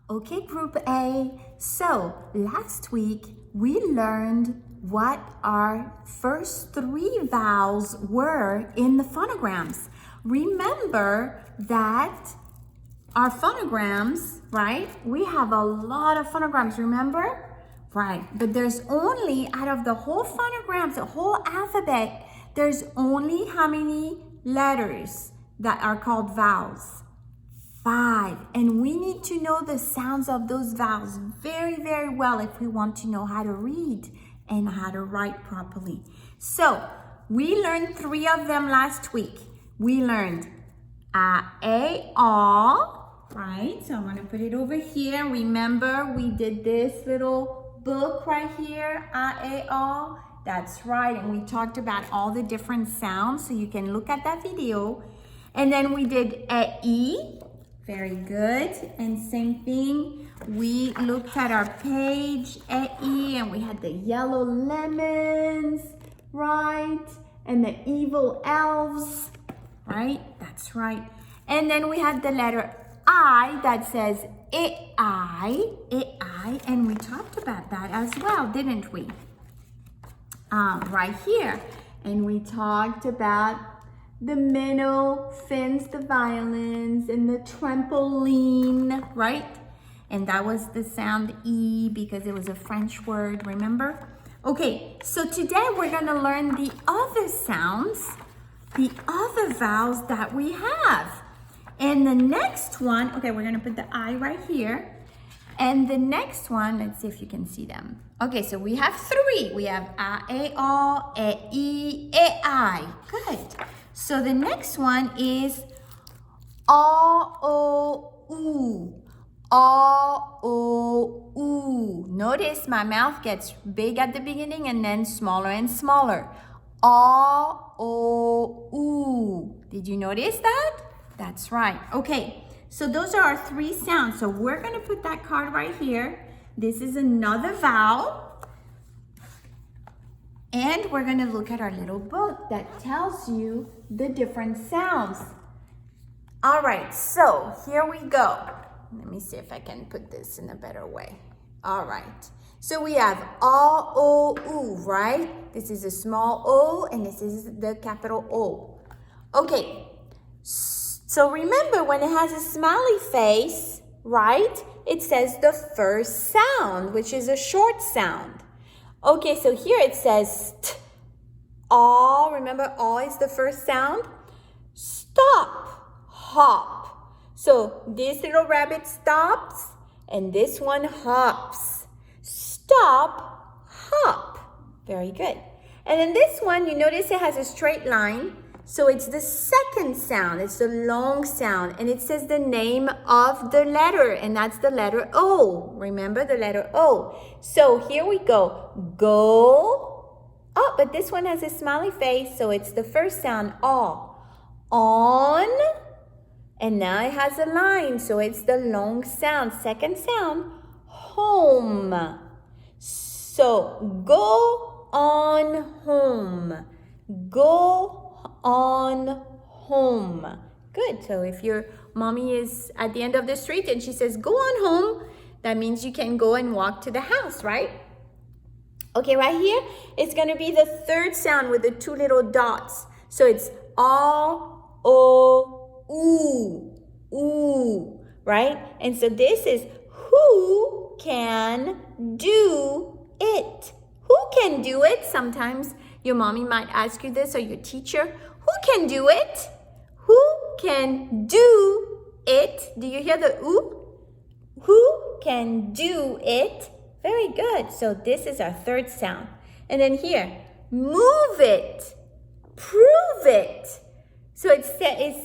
Okay, Group A. So last week we learned what our first three vowels were in the phonograms. Remember that our phonograms, right? We have a lot of phonograms, remember? Right, but there's only, out of the whole phonograms, the whole alphabet, there's only how many letters that are called vowels? 5. And we need to know the sounds of those vowels very, very well if we want to know how to read and how to write properly. So we learned 3 of them last week. We learned A, right? So I'm going to put it over here. Remember, we did this little book right here, A. That's right. And we talked about all the different sounds, so you can look at that video. And then we did E. Very good. And same thing, we looked at our page, E, and we had the yellow lemons, right? And the evil elves, right? That's right. And then we had the letter I that says I, and we talked about that as well, didn't we? Right here. And we talked about the minnow, fins, the violins, and the trampoline, right? And that was the sound E because it was a French word, remember? Okay, so today we're gonna learn the other sounds, the other vowels that we have. And the next one, okay, we're gonna put the I right here. And the next one, let's see if you can see them. Okay, so we have 3. We have A, E, I. Good. So the next one is U. Notice my mouth gets big at the beginning and then smaller and smaller. U. Did you notice that? That's right. Okay, so those are our 3 sounds. So we're going to put that card right here. This is another vowel. And we're going to look at our little book that tells you the different sounds. All right, so here we go. Let me see if I can put this in a better way. All right, so we have U, right? This is a small O and this is the capital O. Okay, so remember when it has a smiley face, right? It says the first sound, which is a short sound. Okay, so here it says st. Aw, remember aw is the first sound? Stop, hop. So this little rabbit stops and this one hops. Stop, hop. Very good. And then this one, you notice it has a straight line. So it's the second sound. It's the long sound. And it says the name of the letter. And that's the letter O. Remember the letter O. So here we go. Go. Oh, but this one has a smiley face. So it's the first sound. Aw. On. And now it has a line. So it's the long sound. Second sound. Home. So go on home. Go on home. Good. So if your mommy is at the end of the street and she says, go on home, that means you can go and walk to the house, right? Okay, right here, it's going to be the third sound with the 2 little dots. So it's ooh, right? And so this is who can do it? Who can do it? Sometimes your mommy might ask you this or your teacher. Who can do it? Who can do it? Do you hear the ooh? Who can do it? Very good. So this is our third sound. And then here, move it. Prove it. So it's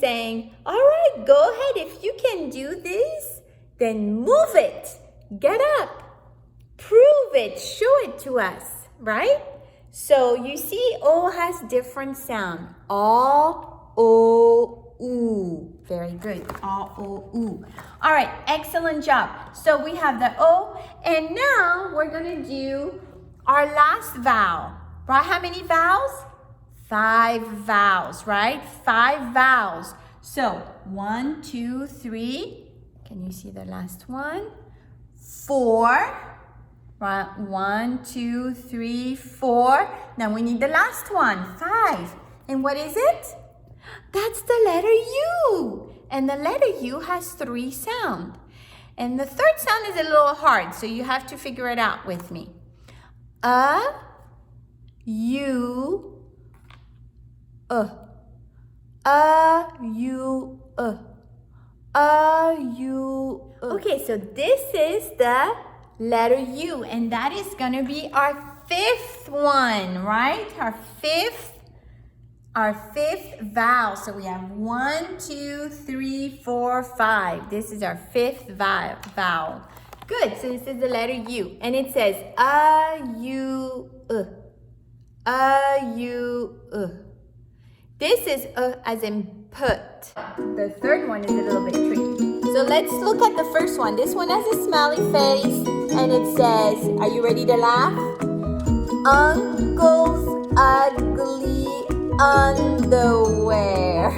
saying, all right, go ahead. If you can do this, then move it. Get up. Prove it. Show it to us, right? So you see O has different sound. O-U. Very good. O-U. All right, excellent job. So we have the O, and now we're going to do our last vowel. Right? How many vowels? 5 vowels, right? 5 vowels. So 1, 2, 3. Can you see the last one? 4. Right, 1, 2, 3, 4. Now we need the last one, 5. And what is it? That's the letter U. And the letter U has 3 sounds. And the third sound is a little hard, so you have to figure it out with me. A, U, A, U, A, U, Okay, so this is the letter U, and that is going to be our 5th one, right? Our fifth vowel. So we have 1, 2, 3, 4, 5. This is our 5th vowel. Good, so this is the letter U, and it says A-U, A-U. This is as in put. The third one is a little bit tricky. So let's look at the first one. This one has a smiley face, and it says, are you ready to laugh? Uncle's ugly underwear.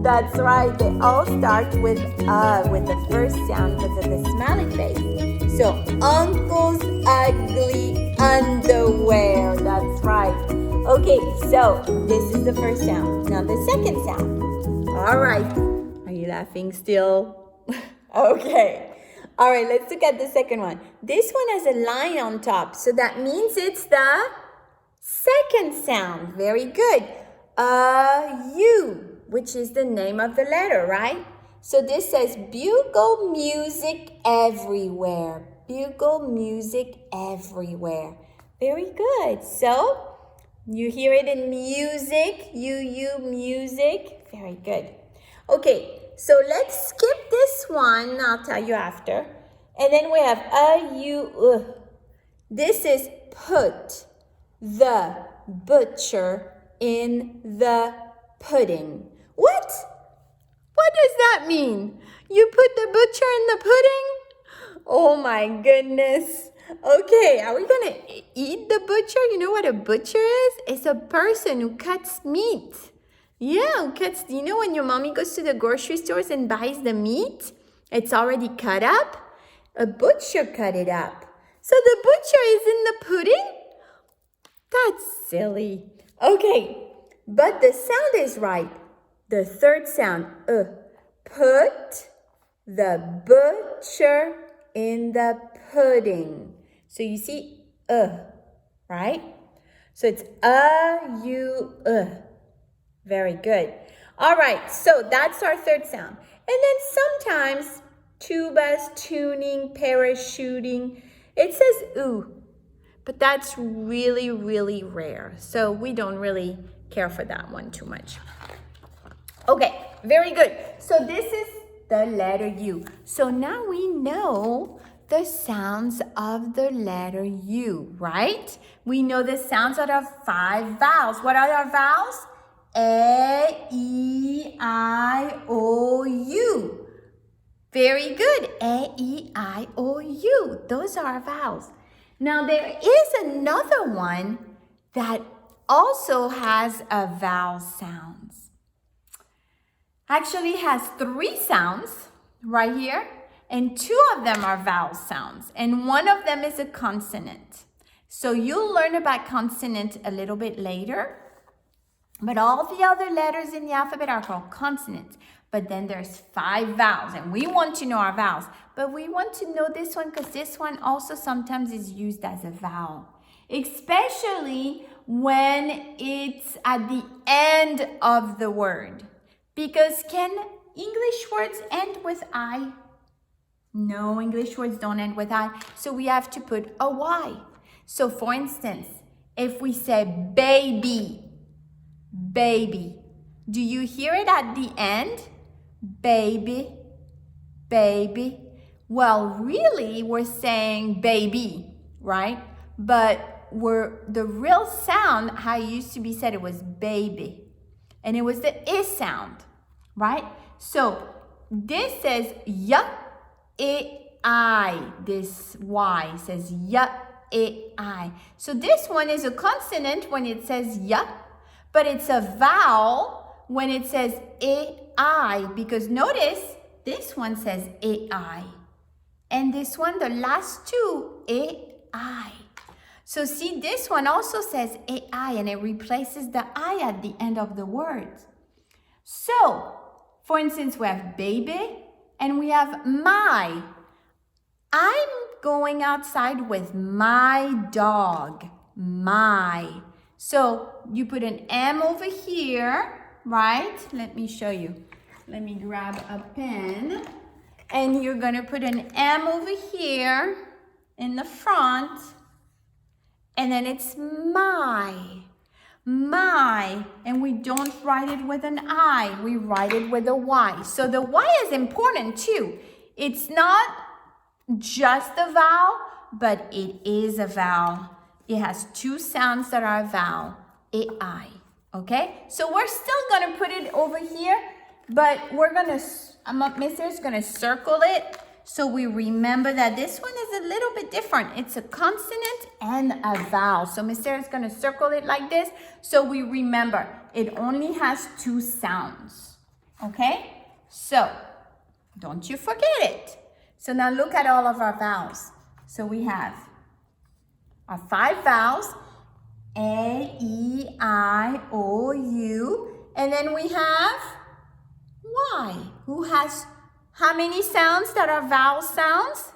That's right, they all start with the first sound because of the smiley face. So, Uncle's ugly underwear. That's right. Okay, so this is the first sound. Now the second sound. All right. Are you laughing still? Okay. All right, let's look at the second one. This one has a line on top, so that means it's the second sound. Very good. U, which is the name of the letter, right? So this says bugle music everywhere. Bugle music everywhere. Very good. So you hear it in music, music. Very good. Okay, so let's skip this one. I'll tell you after. And then we have U. This is put the butcher in the pudding. What? What does that mean? You put the butcher in the pudding? Oh my goodness. Okay, are we gonna eat the butcher? You know what a butcher is? It's a person who cuts meat. Yeah, who cuts, you know when your mommy goes to the grocery stores and buys the meat? It's already cut up. A butcher cut it up. So the butcher is in the pudding? That's silly. Okay, but the sound is right. The third sound, put the butcher in the pudding. So you see, right? So it's U. Very good. All right, so that's our third sound. And then sometimes tubas, tuning, parachuting, it says oo. But that's really, really rare. So we don't really care for that one too much. Okay, very good. So this is the letter U. So now we know the sounds of the letter U, right? We know the sounds out of 5 vowels. What are our vowels? A, E, I, O, U. Very good. A, E, I, O, U. Those are our vowels. Now there is another one that also has a vowel sounds. Actually has 3 sounds right here, and 2 of them are vowel sounds, and one of them is a consonant. So you'll learn about consonant a little bit later, but all the other letters in the alphabet are called consonants. But then there's 5 vowels, and we want to know our vowels. But we want to know this one because this one also sometimes is used as a vowel, especially when it's at the end of the word. Because can English words end with I? No, English words don't end with I. So we have to put a Y. So for instance, if we say baby, baby, do you hear it at the end? Baby, baby. Well, really, we're saying baby, right? But the real sound, how it used to be said, it was baby. And it was the I sound, right? So this says y, I. This Y says y, I. So this one is a consonant when it says y, but it's a vowel when it says I, because notice this one says I. And this one, the last two, A-I. So see, this one also says A-I, and it replaces the I at the end of the word. So, for instance, we have baby and we have my. I'm going outside with my dog, my. So you put an M over here, right? Let me show you. Let me grab a pen. And you're gonna put an M over here in the front. And then it's my. And we don't write it with an I, we write it with a Y. So the Y is important too. It's not just a vowel, but it is a vowel. It has two sounds that are a vowel, A-I, okay? So we're still gonna put it over here, but Mr. is gonna circle it so we remember that this one is a little bit different. It's a consonant and a vowel. So Mr. is gonna circle it like this so we remember it only has two sounds, okay? So don't you forget it. So now look at all of our vowels. So we have our 5 vowels, A, E, I, O, U, and then we have Y, who has how many sounds that are vowel sounds?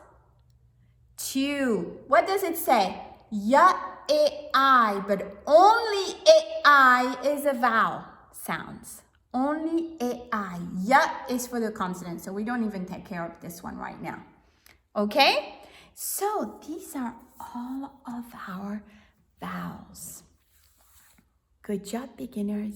2. What does it say? Ya, E, I, but only E, I is a vowel sounds. Only A-I. Ya is for the consonant, so we don't even take care of this one right now. Okay? So these are all of our vowels. Good job, beginners.